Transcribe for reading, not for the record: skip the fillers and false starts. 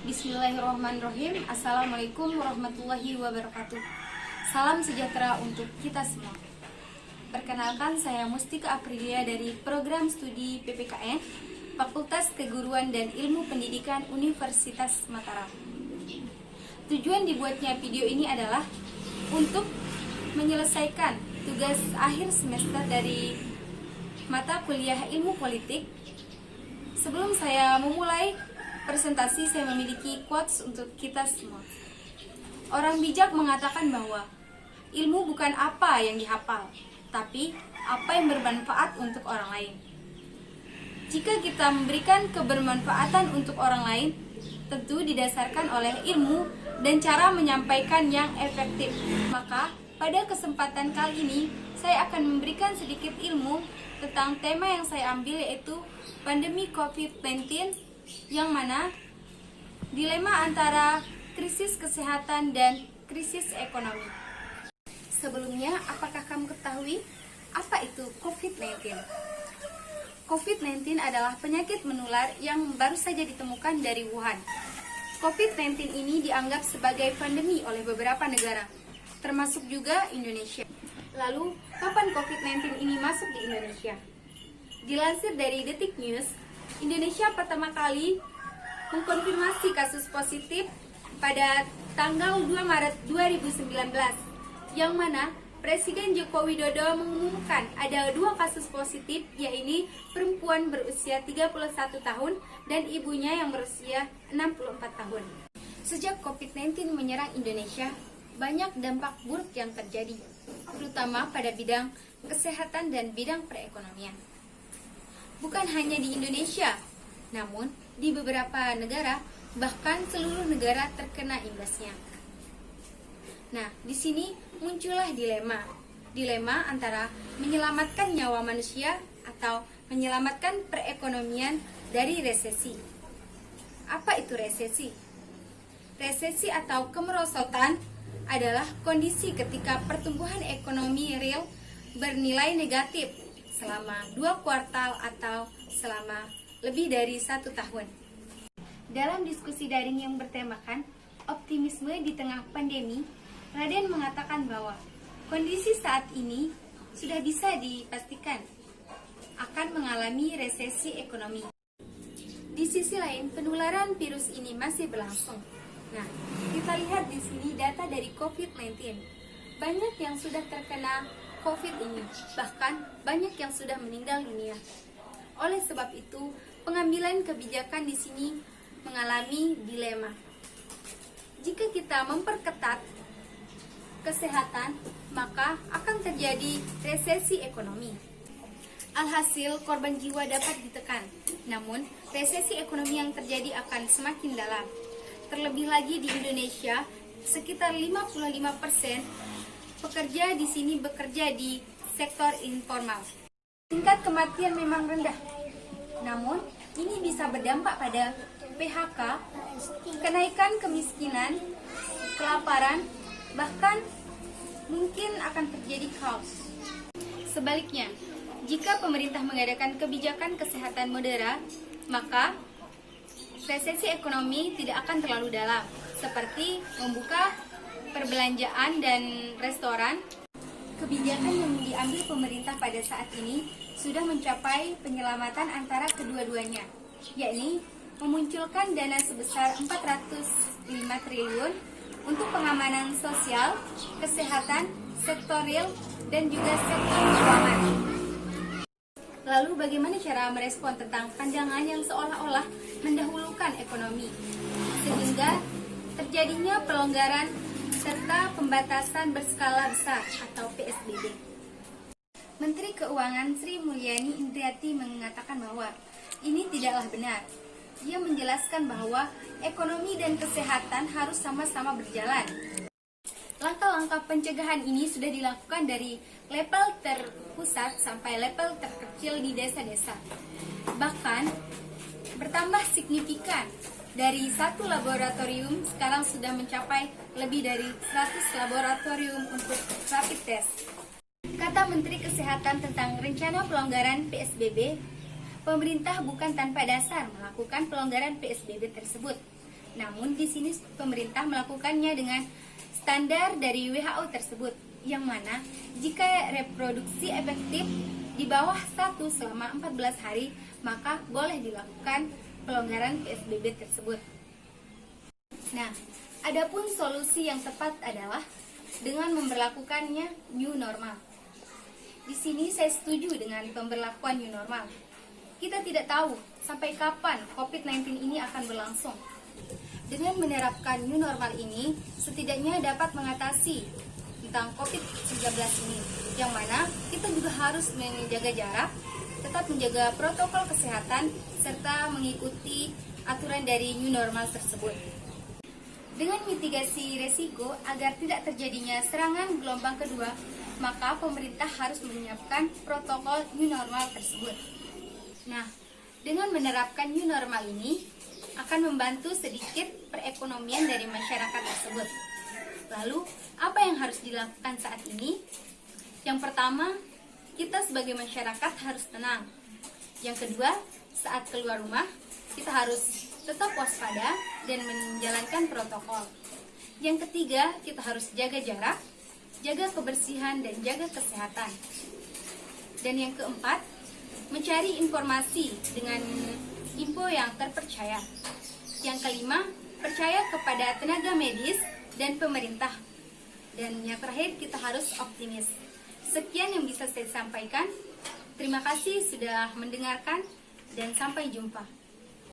Bismillahirrahmanirrahim. Assalamualaikum warahmatullahi wabarakatuh. Salam sejahtera untuk kita semua. Perkenalkan, saya Mustika Aprilia dari Program Studi PPKN Fakultas Keguruan dan Ilmu Pendidikan Universitas Mataram. Tujuan dibuatnya video ini adalah untuk menyelesaikan tugas akhir semester dari mata kuliah Ilmu Politik. Sebelum saya memulai presentasi, saya memiliki quotes untuk kita semua. Orang bijak mengatakan bahwa ilmu bukan apa yang dihafal, tapi apa yang bermanfaat untuk orang lain. Jika kita memberikan kebermanfaatan untuk orang lain, tentu didasarkan oleh ilmu dan cara menyampaikan yang efektif. Maka pada kesempatan kali ini, saya akan memberikan sedikit ilmu tentang tema yang saya ambil, yaitu pandemi COVID-19, yang mana dilema antara krisis kesehatan dan krisis ekonomi. Sebelumnya, apakah kamu ketahui apa itu COVID-19? COVID-19 adalah penyakit menular yang baru saja ditemukan dari Wuhan. COVID-19 ini dianggap sebagai pandemi oleh beberapa negara, termasuk juga Indonesia. Lalu, kapan COVID-19 ini masuk di Indonesia? Dilansir dari Detik News, Indonesia pertama kali mengkonfirmasi kasus positif pada tanggal 2 Maret 2019, yang mana Presiden Joko Widodo mengumumkan ada 2 kasus positif, yaitu perempuan berusia 31 tahun dan ibunya yang berusia 64 tahun. Sejak COVID-19 menyerang Indonesia, banyak dampak buruk yang terjadi, terutama pada bidang kesehatan dan bidang perekonomian. Bukan hanya di Indonesia, namun di beberapa negara, bahkan seluruh negara terkena imbasnya. Nah, di sini muncullah dilema antara menyelamatkan nyawa manusia atau menyelamatkan perekonomian dari resesi. Apa itu resesi? Resesi atau kemerosotan adalah kondisi ketika pertumbuhan ekonomi real bernilai negatif selama 2 kuartal atau selama lebih dari 1 tahun. Dalam diskusi daring yang bertemakan optimisme di tengah pandemi, Raden mengatakan bahwa kondisi saat ini sudah bisa dipastikan akan mengalami resesi ekonomi. Di sisi lain, penularan virus ini masih berlangsung. Nah, kita lihat di sini data dari COVID-19. Banyak yang sudah terkena COVID ini, bahkan banyak yang sudah meninggal dunia. Oleh sebab itu, pengambilan kebijakan di sini mengalami dilema. Jika kita memperketat kesehatan, maka akan terjadi resesi ekonomi. Alhasil, korban jiwa dapat ditekan. Namun, resesi ekonomi yang terjadi akan semakin dalam. Terlebih lagi di Indonesia, sekitar 55% pekerja di sini bekerja di sektor informal. Tingkat kematian memang rendah, namun ini bisa berdampak pada PHK, kenaikan kemiskinan, kelaparan, bahkan mungkin akan terjadi chaos. Sebaliknya, jika pemerintah mengadakan kebijakan kesehatan moderat, maka resesi ekonomi tidak akan terlalu dalam, seperti membuka perbelanjaan dan restoran. Kebijakan yang diambil pemerintah pada saat ini sudah mencapai penyelamatan antara kedua-duanya, yakni memunculkan dana sebesar 405 triliun untuk pengamanan sosial, kesehatan, sektor real, dan juga sektor keuangan. Lalu bagaimana cara merespon tentang pandangan yang seolah-olah mendahulukan ekonomi, sehingga terjadinya pelonggaran serta pembatasan berskala besar atau PSBB. Menteri Keuangan Sri Mulyani Indriati mengatakan bahwa ini tidaklah benar. Dia menjelaskan bahwa ekonomi dan kesehatan harus sama-sama berjalan. Langkah-langkah pencegahan ini sudah dilakukan dari level terpusat sampai level terkecil di desa-desa. Bahkan bertambah signifikan. Dari 1 laboratorium sekarang sudah mencapai lebih dari 100 laboratorium untuk rapid test. Kata Menteri Kesehatan tentang rencana pelonggaran PSBB, pemerintah bukan tanpa dasar melakukan pelonggaran PSBB tersebut. Namun di sini pemerintah melakukannya dengan standar dari WHO tersebut, yang mana jika reproduksi efektif di bawah 1 selama 14 hari, maka boleh dilakukan pelonggaran PSBB tersebut. Nah, adapun solusi yang tepat adalah dengan memberlakukannya new normal. Di sini saya setuju dengan pemberlakuan new normal. Kita tidak tahu sampai kapan COVID-19 ini akan berlangsung. Dengan menerapkan new normal ini, setidaknya dapat mengatasi tentang COVID-19 ini, yang mana kita juga harus menjaga jarak, tetap menjaga protokol kesehatan, serta mengikuti aturan dari new normal tersebut. Dengan mitigasi resiko agar tidak terjadinya serangan gelombang kedua, maka pemerintah harus menyiapkan protokol new normal tersebut. Nah, dengan menerapkan new normal ini akan membantu sedikit perekonomian dari masyarakat tersebut. Lalu, apa yang harus dilakukan saat ini? Yang pertama, kita sebagai masyarakat harus tenang. Yang kedua, saat keluar rumah, kita harus tetap waspada dan menjalankan protokol. Yang ketiga, kita harus jaga jarak, jaga kebersihan, dan jaga kesehatan. Dan yang keempat, mencari informasi dengan info yang terpercaya. Yang kelima, percaya kepada tenaga medis dan pemerintah. Dan yang terakhir, kita harus optimis. Sekian yang bisa saya sampaikan. Terima kasih sudah mendengarkan dan sampai jumpa.